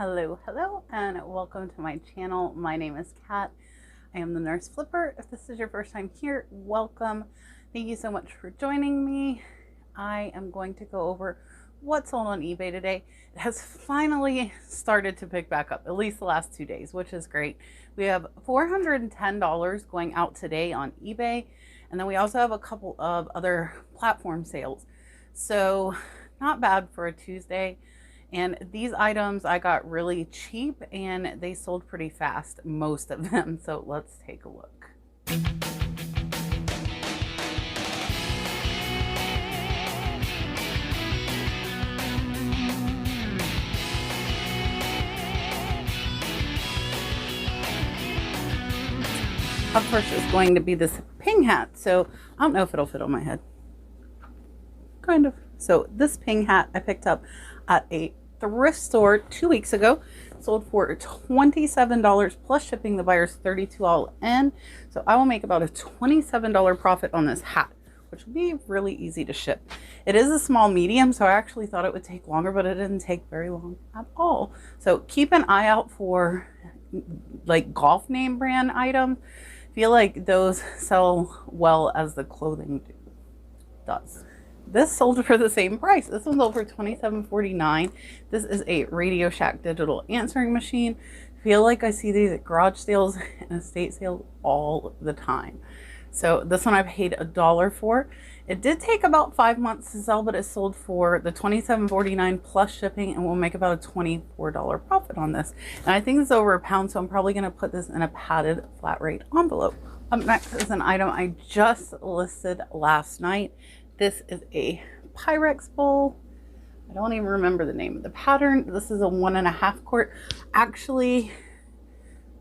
Hello, and welcome to my channel. My name is Kat. I am the Nurse Flipper. If this is your first time here, welcome. Thank you so much for joining me. I am going to go over what's sold on eBay today. It has finally started to pick back up, at least the last 2 days, which is great. We have $410 going out today on eBay, and then we also have a couple of other platform sales. So not bad for a Tuesday. And these items I got really cheap and they sold pretty fast, most of them. So let's take a look. Up first is going to be this ping hat. So I don't know if it'll fit on my head. Kind of. So this ping hat I picked up at a thrift store 2 weeks ago. Sold for $27 plus shipping. The buyer's $32 all in. So I will make about a $27 profit on this hat, which will be really easy to ship. It is a small medium, so I actually thought it would take longer, but it didn't take very long at all. So keep an eye out for like golf name brand items. I feel like those sell well as the clothing does. This sold for the same price. This one sold for $27.49. This is a Radio Shack digital answering machine. I feel like I see these at garage sales and estate sales all the time. So this one I paid $1 for. It did take about 5 months to sell, but it sold for the $27.49 plus shipping, and we'll make about a $24 profit on this. And I think it's over £1, so I'm probably going to put this in a padded flat rate envelope. Up next is an item I just listed last night. This is a Pyrex Bowl. I don't even remember the name of the pattern. This is a 1.5 quart. Actually,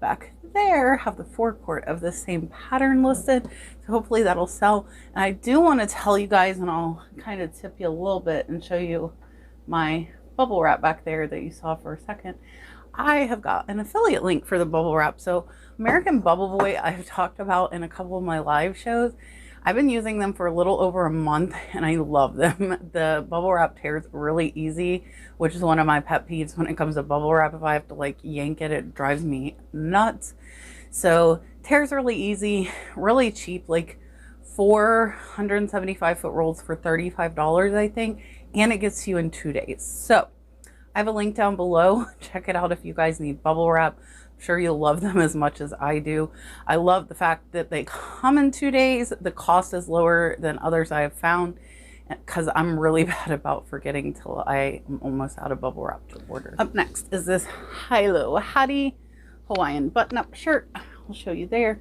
back there, have the 4 quart of the same pattern listed. So hopefully that'll sell. And I do want to tell you guys, and I'll kind of tip you a little bit and show you my bubble wrap back there that you saw for a second. I have got an affiliate link for the bubble wrap. So American Bubble Boy, I've talked about in a couple of my live shows. I've been using them for a little over a month and I love them. The bubble wrap tears really easy, which is one of my pet peeves when it comes to bubble wrap. If I have to like yank it, it drives me nuts. So tears really easy, really cheap, like 475 foot rolls for $35, I think. And it gets you in 2 days. So I have a link down below. Check it out if you guys need bubble wrap. Sure you'll love them as much as I do. I love the fact that they come in 2 days. The cost is lower than others I have found because I'm really bad about forgetting till I am almost out of bubble wrap to order. Up next is this high-low Hattie Hawaiian button-up shirt. I'll show you there.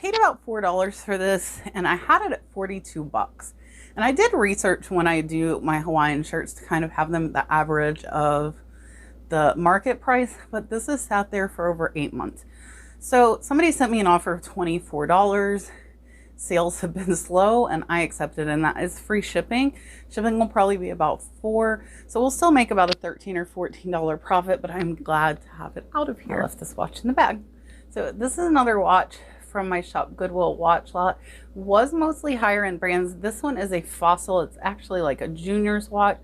Paid about $4 for this and I had it at 42 bucks. And I did research when I do my Hawaiian shirts to kind of have them at the average of the market price, but this has sat there for over 8 months. So somebody sent me an offer of $24. Sales have been slow and I accepted, and that is free shipping. Shipping will probably be about $4. So we'll still make about a $13 or $14 profit, but I'm glad to have it out of here. I left this watch in the bag. So this is another watch from my shop Goodwill watch lot. Was mostly higher end brands. This one is a Fossil. It's actually like a junior's watch.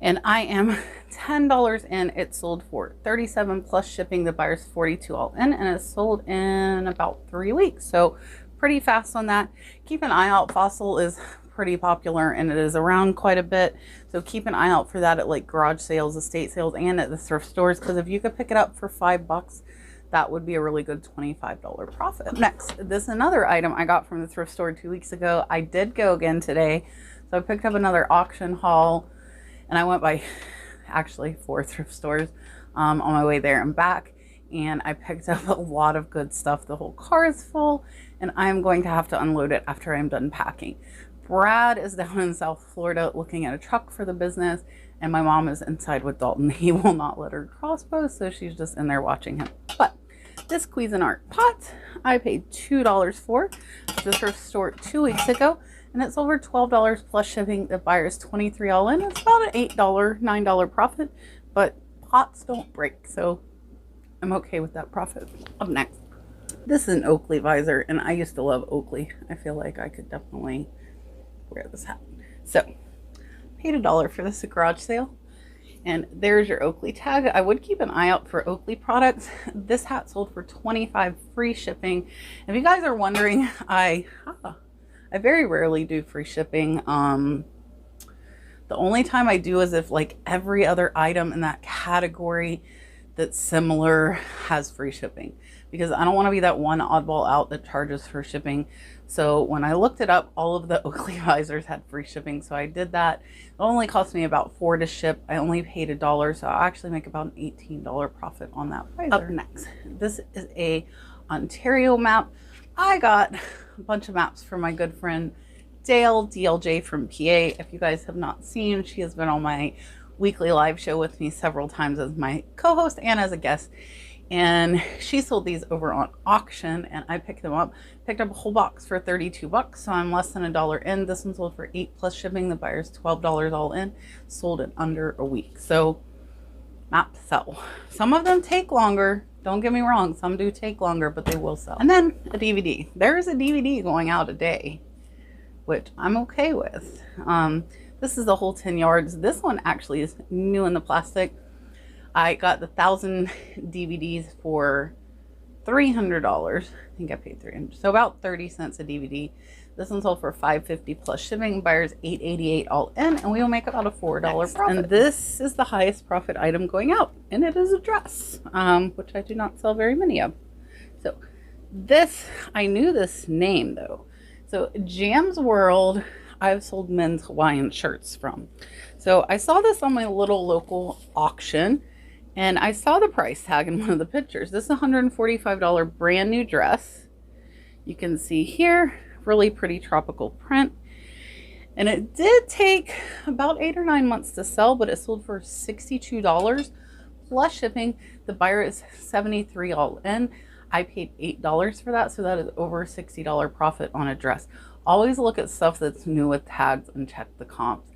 And I am $10 in. It sold for $37 plus shipping. The buyer's $42 all in, and it sold in about 3 weeks. So pretty fast on that. Keep an eye out. Fossil is pretty popular and it is around quite a bit. So keep an eye out for that at like garage sales, estate sales, and at the thrift stores. Because if you could pick it up for $5, that would be a really good $25 profit. Next, this is another item I got from the thrift store 2 weeks ago. I did go again today. So I picked up another auction haul. And I went by actually 4 thrift stores on my way there and back. And I picked up a lot of good stuff. The whole car is full and I'm going to have to unload it after I'm done packing. Brad is down in South Florida looking at a truck for the business. And my mom is inside with Dalton. He will not let her crossbow, so she's just in there watching him. But this Cuisinart pot, I paid $2 for at the thrift store 2 weeks ago. And it's over $12 plus shipping. The buyer's $23 all in. It's about an $8, $9 profit, but pots don't break, so I'm okay with that profit. Up next, this is an Oakley Visor, and I used to love Oakley. I feel like I could definitely wear this hat. So, paid $1 for this at garage sale. And there's your Oakley tag. I would keep an eye out for Oakley products. This hat sold for $25 free shipping. If you guys are wondering, I very rarely do free shipping. The only time I do is if like every other item in that category that's similar has free shipping, because I don't want to be that one oddball out that charges for shipping. So when I looked it up, all of the Oakley visors had free shipping, so I did that. It only cost me about $4 to ship. I only paid $1, so I actually make about an $18 profit on that visor. Up next, this is a Ontario map. I got a bunch of maps from my good friend Dale, DLJ from PA. If you guys have not seen, she has been on my weekly live show with me several times as my co-host and as a guest. And she sold these over on auction, and I picked them up. Picked up a whole box for $32, so I'm less than $1 in. This one sold for $8 plus shipping. The buyer's $12 all in. Sold in under a week. So maps sell. Some of them take longer. Don't get me wrong. Some do take longer, but they will sell. And then a DVD. There is a DVD going out a day, which I'm okay with. This is the whole 10 yards. This one actually is new in the plastic. I got the 1,000 DVDs for $300. I think I paid $300. So about 30 cents a DVD. This one sold for $5.50 plus shipping. Buyers $8.88 all in, and we will make about a $4 profit. And this is the highest profit item going out, and it is a dress, which I do not sell very many of. So this, I knew this name though. So Jam's World, I've sold men's Hawaiian shirts from. So I saw this on my little local auction, and I saw the price tag in one of the pictures. This is a $145 brand new dress. You can see here, really pretty tropical print. And it did take about 8 or 9 months to sell, but it sold for $62 plus shipping. The buyer is $73 all in. I paid $8 for that, so that is over $60 profit on a dress. Always look at stuff that's new with tags and check the comps.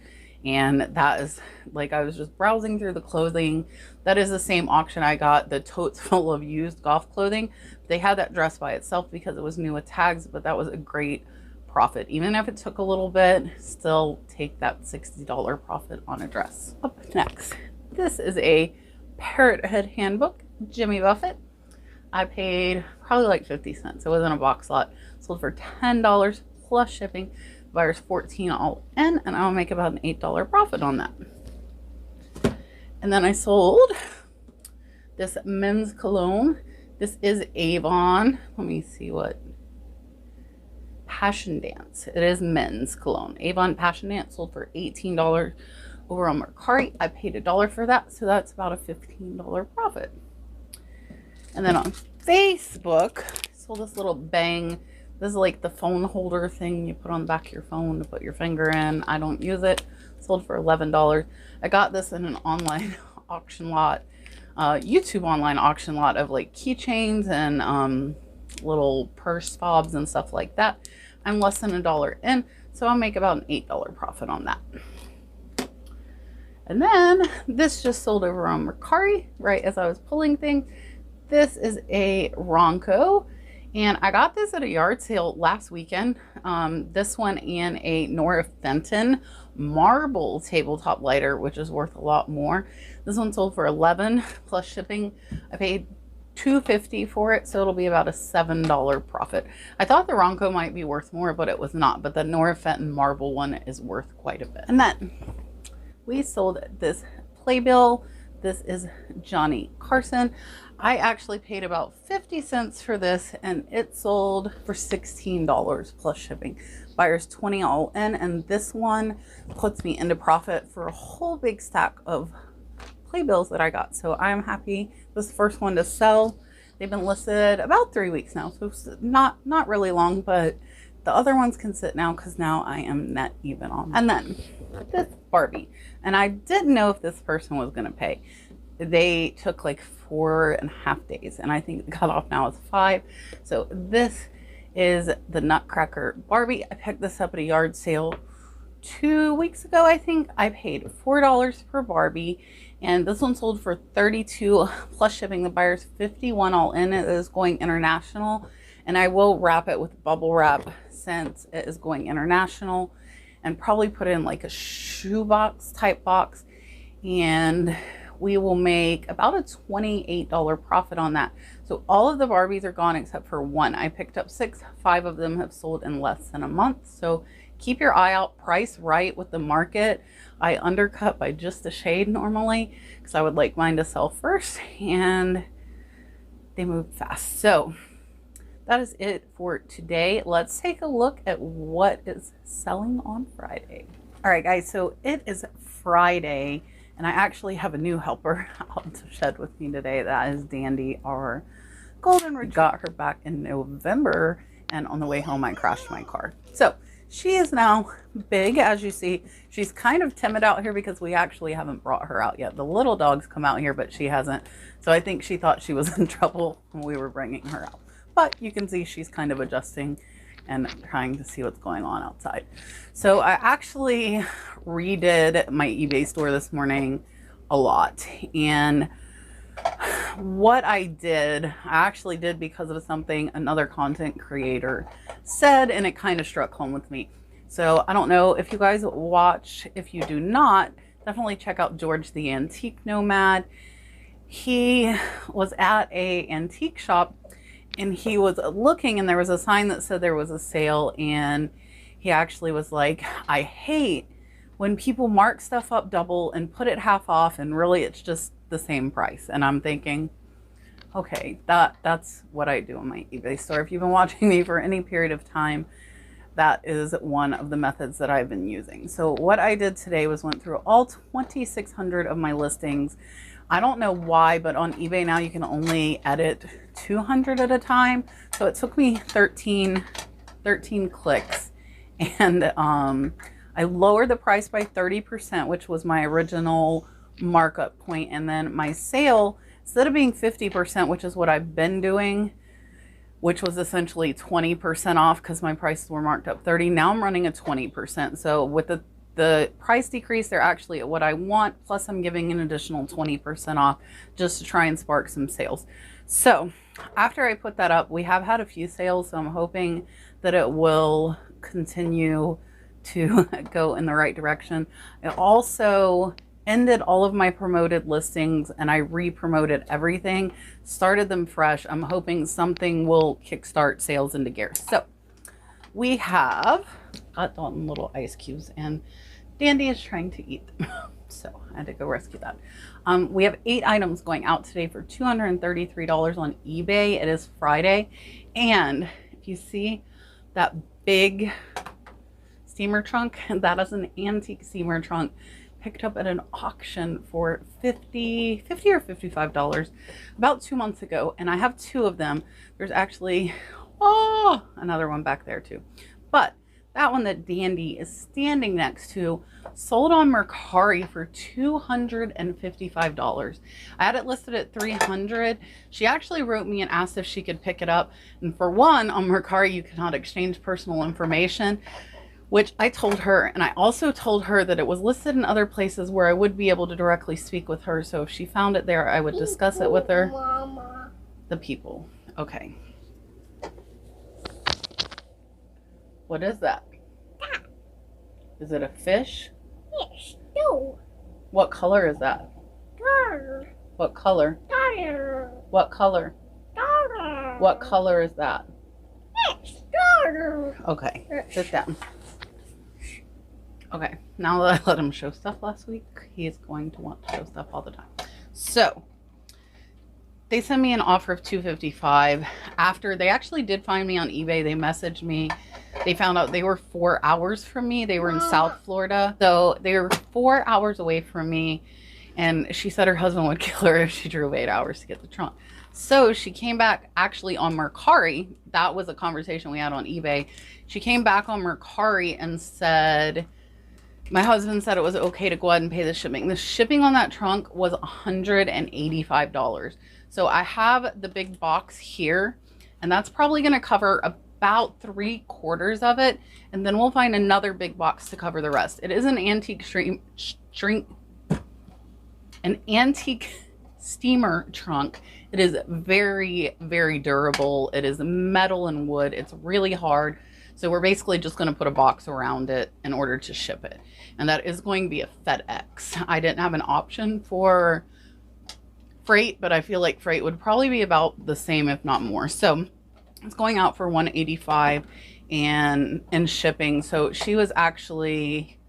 And that is, like, I was just browsing through the clothing. That is the same auction I got, the totes full of used golf clothing. They had that dress by itself because it was new with tags, but that was a great profit. Even if it took a little bit, still take that $60 profit on a dress. Up next, this is a Parrot Head handbook, Jimmy Buffett. I paid probably like 50 cents. It was in a box lot. Sold for $10 plus shipping. Buyers $14 all in, and I'll make about an $8 profit on that. And then I sold this men's cologne. This is Avon. Let me see what. Passion Dance. It is men's cologne. Avon Passion Dance sold for $18 over on Mercari. I paid $1 for that, so that's about a $15 profit. And then on Facebook, I sold this little Bang. This is like the phone holder thing you put on the back of your phone to put your finger in. I don't use it. Sold for $11. I got this in an online auction lot, YouTube online auction lot of like keychains and little purse fobs and stuff like that. I'm less than $1 in, so I'll make about an $8 profit on that. And then this just sold over on Mercari right as I was pulling things. This is a Ronco, and I got this at a yard sale last weekend. This one and a Nora Fenton marble tabletop lighter, which is worth a lot more. This one sold for $11 plus shipping. I paid $2.50 for it, so it'll be about a $7 profit. I thought the Ronco might be worth more, but it was not. But the Nora Fenton marble one is worth quite a bit. And then we sold this playbill. This is Johnny Carson. I actually paid about 50 cents for this, and it sold for $16 plus shipping. Buyers $20 all in, and this one puts me into profit for a whole big stack of playbills that I got. So I'm happy. This is the first one to sell. They've been listed about 3 weeks now, so it's not really long, but the other ones can sit now because now I am net even on. And then this Barbie, and I didn't know if this person was going to pay. They took like 4.5 days, and I think the cutoff now is 5. So this is the Nutcracker Barbie. I picked this up at a yard sale 2 weeks ago, I think. I paid $4 per Barbie, and this one sold for $32 plus shipping. The buyer's $51 all in. It is going international, and I will wrap it with bubble wrap since it is going international, and probably put it in like a shoebox type box. and we will make about a $28 profit on that. So all of the Barbies are gone except for one. I picked up 6, 5 of them have sold in less than a month. So keep your eye out, price right with the market. I undercut by just a shade normally because I would like mine to sell first, and they move fast. So that is it for today. Let's take a look at what is selling on Friday. All right, guys, so it is Friday, and I actually have a new helper out to shed with me today. That is Dandy, our golden retriever. Got her back in November, and on the way home, I crashed my car. So she is now big, as you see. She's kind of timid out here because we actually haven't brought her out yet. The little dogs come out here, but she hasn't. So I think she thought she was in trouble when we were bringing her out. But you can see she's kind of adjusting and trying to see what's going on outside. So I actually redid my eBay store this morning a lot. And what I did, I actually did because of something another content creator said, and it kind of struck home with me. So I don't know if you guys watch. If you do not, definitely check out George the Antique Nomad. He was at a antique shop, and he was looking, and there was a sign that said there was a sale, and he actually was like, I hate when people mark stuff up double and put it half off, and really it's just the same price. And I'm thinking, okay, that's what I do in my eBay store. If you've been watching me for any period of time, that is one of the methods that I've been using. So what I did today was went through all 2,600 of my listings. I don't know why, but on eBay now you can only edit 200 at a time. So it took me 13 clicks, and I lowered the price by 30%, which was my original markup point. And then my sale, instead of being 50%, which is what I've been doing, which was essentially 20% off because my prices were marked up 30, now I'm running a 20%. So with the price decrease, they're actually at what I want, plus I'm giving an additional 20% off just to try and spark some sales. So after I put that up, we have had a few sales, so I'm hoping that it will continue to go in the right direction. I also ended all of my promoted listings, and I re-promoted everything, started them fresh. I'm hoping something will kickstart sales into gear. So we have got on little ice cubes, and Dandy is trying to eat them. So I had to go rescue that. We have 8 items going out today for $233 on eBay. It is Friday. And if you see that big steamer trunk, that is an antique steamer trunk picked up at an auction for $50 or $55 about 2 months ago. And I have 2 of them. There's actually, another one back there too. But that one that Dandy is standing next to sold on Mercari for $255. I had it listed at $300. She actually wrote me and asked if she could pick it up. And for one, on Mercari, you cannot exchange personal information, which I told her. And I also told her that it was listed in other places where I would be able to directly speak with her. So if she found it there, I would discuss it with her. Mama. The people. Okay. What is that? Is it a fish? Fish. No. What color is that? Dark. What color? Dark. What color? Dark. What color is that? Fish. Dark. Okay, sit down. Okay, now that I let him show stuff last week, he is going to want to show stuff all the time. So they sent me an offer of $255. After they actually did find me on eBay, they messaged me. They found out they were 4 hours from me. They were in South Florida. So they were 4 hours away from me. And she said her husband would kill her if she drove 8 hours to get the trunk. So she came back actually on Mercari. That was a conversation we had on eBay. She came back on Mercari and said, my husband said it was okay to go ahead and pay the shipping. The shipping on that trunk was $185. So I have the big box here, and that's probably going to cover about 3/4 of it. And then we'll find another big box to cover the rest. It is an antique steamer trunk. It is very, very durable. It is metal and wood. It's really hard So we're basically just going to put a box around it in order to ship it. And that is going to be a FedEx. I didn't have an option for freight, but I feel like freight would probably be about the same, if not more. So it's going out for $185 and shipping. So she was actually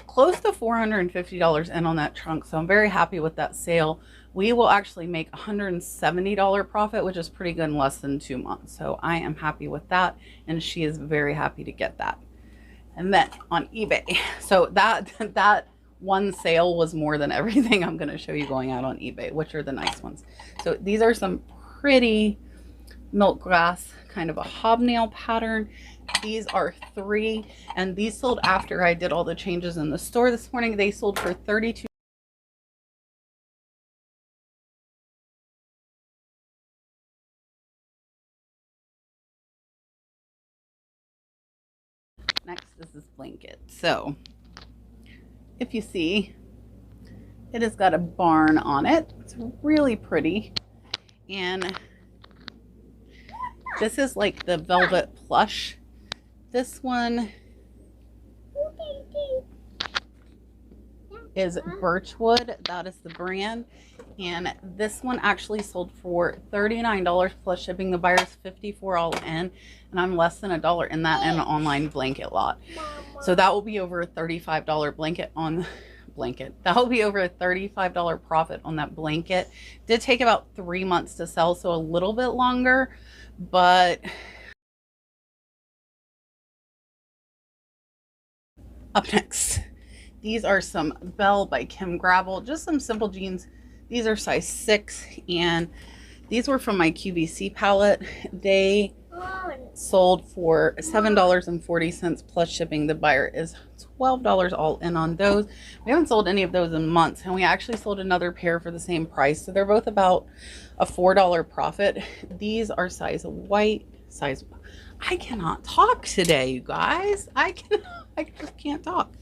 close to $450 in on that trunk. So I'm very happy with that sale. We will actually make $170 profit, which is pretty good in less than 2 months. So I am happy with that. And she is very happy to get that. And then on eBay. So that one sale was more than everything I'm going to show you going out on eBay, which are the nice ones. So these are some pretty milk grass, kind of a hobnail pattern. These are 3, and these sold after I did all the changes in the store this morning. They sold for $32. Next is this blanket. So if you see, it has got a barn on it. It's really pretty. And this is like the velvet plush. This one is Birchwood. That is the brand. And this one actually sold for $39 plus shipping. The buyer's $54 all in, and I'm less than $1 in that in an online blanket lot. So that will be over a $35 blanket on blanket. That will be over a $35 profit on that blanket. Did take about 3 months to sell, so a little bit longer, but up next, these are some Belle by Kim Gravel, just some simple jeans. These are size 6, and these were from my QVC palette. They sold for $7.40 plus shipping. The buyer is $12 all in on those. We haven't sold any of those in months, and we actually sold another pair for the same price. So they're both about a $4 profit. These are size white, size. I cannot talk today, you guys. I just can't talk.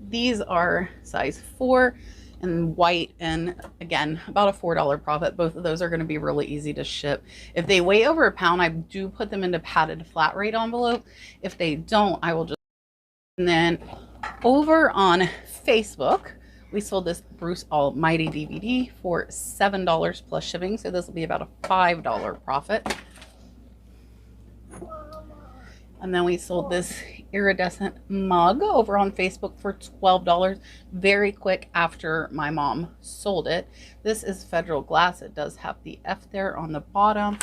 These are size 4 and white, and again, about a $4 profit. Both of those are going to be really easy to ship. If they weigh over a pound, I do put them into padded flat rate envelope. If they don't, I will just. And then over on Facebook, we sold this Bruce Almighty DVD for $7 plus shipping. So this will be about a $5 profit. And then we sold this iridescent mug over on Facebook for $12 very quick after my mom sold it. This is Federal Glass. It does have the F there on the bottom,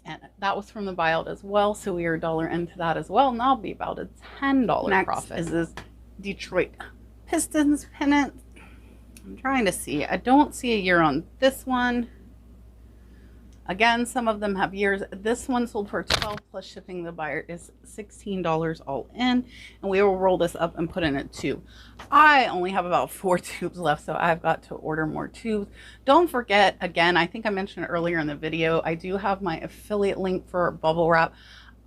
and that was from the buyout as well, so we are $1 into that as well, and that'll be about a $10 profit. Next is this Detroit Pistons pennant. I'm trying to see. I don't see a year on this one. Again, some of them have years. This one sold for $12 plus shipping. The buyer is $16 all in, and we will roll this up and put in a tube. I only have about 4 tubes left, so I've got to order more tubes. Don't forget, again, I think I mentioned earlier in the video, I do have my affiliate link for bubble wrap.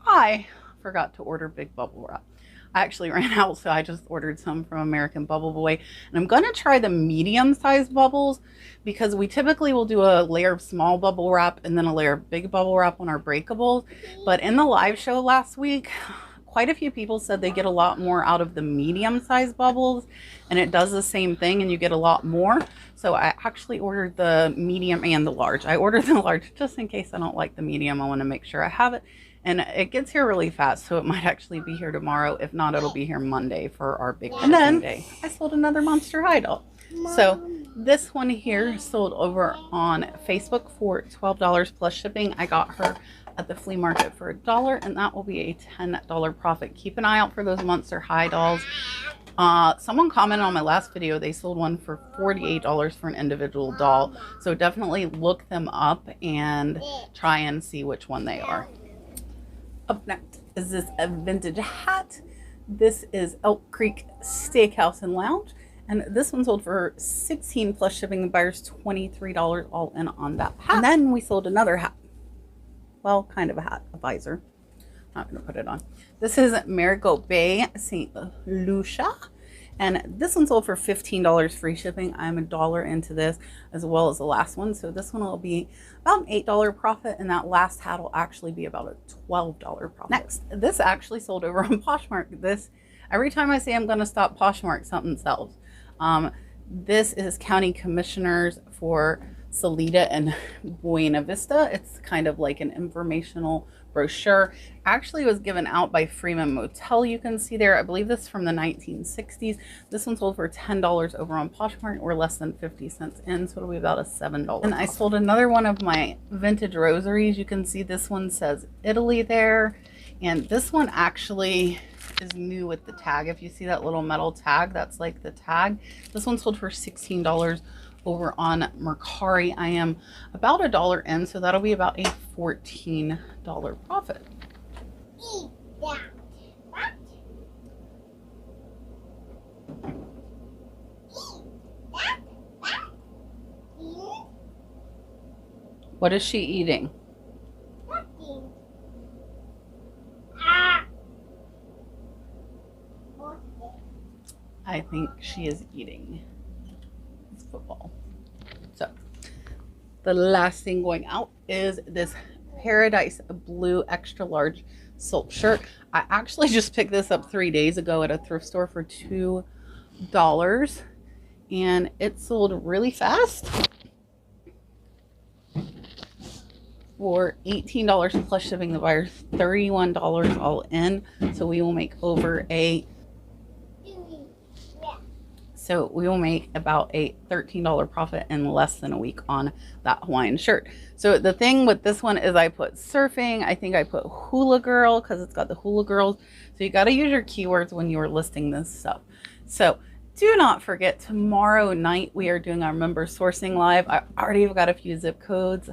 I forgot to order big bubble wrap. I actually ran out, so I just ordered some from American Bubble Boy. And I'm going to try the medium-sized bubbles, because we typically will do a layer of small bubble wrap and then a layer of big bubble wrap on our breakables. But in the live show last week, quite a few people said they get a lot more out of the medium-sized bubbles, and it does the same thing, and you get a lot more. So I actually ordered the medium and the large. I ordered the large just in case I don't like the medium. I want to make sure I have it. And it gets here really fast, so it might actually be here tomorrow. If not, it'll be here Monday for our big shipping day. I sold another Monster High doll. So this one here sold over on Facebook for $12 plus shipping. I got her at the flea market for $1, and that will be a $10 profit. Keep an eye out for those Monster High dolls. Someone commented on my last video, they sold one for $48 for an individual doll. So definitely look them up and try and see which one they are. Up next is this a vintage hat. This is Elk Creek Steakhouse and Lounge, and this one sold for $16 plus shipping. The buyer's $23 all in on that hat. And then we sold another hat. Well, kind of a hat, a visor. Not going to put it on. This is Marigot Bay St. Lucia, And this one sold for $15 free shipping. I'm $1 into this as well as the last one. So this one will be about an $8 profit, and that last hat will actually be about a $12 profit. Next, this actually sold over on Poshmark. This, every time I say I'm going to stop Poshmark, something sells. This is County Commissioners for Salida and Buena Vista. It's kind of like an informational brochure. Actually was given out by Freeman Motel. You can see there, I believe this is from the 1960s. This one sold for $10 over on Poshmark, or less than 50 cents in, so it'll be about a $7. And I sold another one of my vintage rosaries. You can see this one says Italy there, and this one actually is new with the tag. If you see that little metal tag, that's like the tag. This one sold for $16 over on Mercari. I am about $1 in, so that'll be about a $14 profit. What is she eating? I think she is eating football. So the last thing going out is this Paradise Blue extra large silk shirt. I actually just picked this up 3 days ago at a thrift store for $2, and it sold really fast for $18 plus shipping. The buyer's $31 all in, so we will make over a So we will make about a $13 profit in less than a week on that Hawaiian shirt. So the thing with this one is I put surfing. I think I put hula girl because it's got the hula girls. So you got to use your keywords when you are listing this stuff. So do not forget, tomorrow night we are doing our member sourcing live. I already have got a few zip codes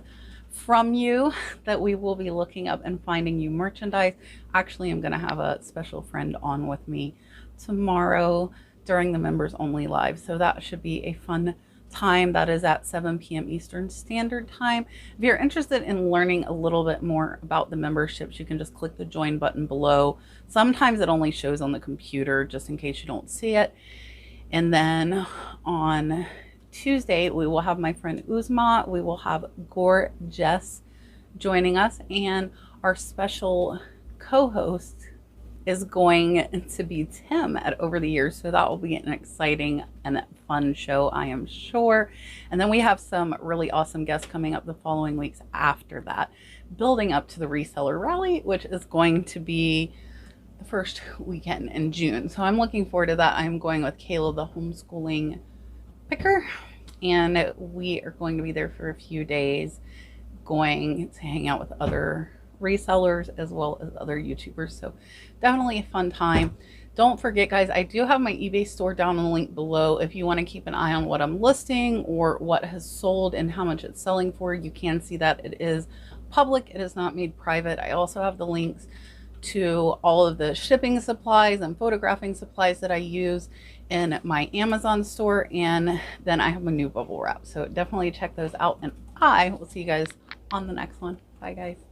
from you that we will be looking up and finding you merchandise. Actually, I'm going to have a special friend on with me tomorrow during the members only live, so that should be a fun time. That is at 7 p.m. Eastern Standard Time. If you're interested in learning a little bit more about the memberships, you can just click the join button below. Sometimes it only shows on the computer, just in case you don't see it. And then on Tuesday we will have my friend Uzma, we will have Gorgeous joining us, and our special co-host is going to be Tim at Over the Years. So that will be an exciting and fun show, I am sure. And then we have some really awesome guests coming up the following weeks after that, building up to the reseller rally, which is going to be the first weekend in June. So I'm looking forward to that. I'm going with Caleb, the homeschooling picker, and we are going to be there for a few days, going to hang out with other resellers as well as other YouTubers. So definitely a fun time. Don't forget, guys, I do have my eBay store down in the link below. If you want to keep an eye on what I'm listing or what has sold and how much it's selling for, you can see that. It is public, it is not made private. I also have the links to all of the shipping supplies and photographing supplies that I use in my Amazon store, and then I have a new bubble wrap. So definitely check those out, and I will see you guys on the next one. Bye, guys.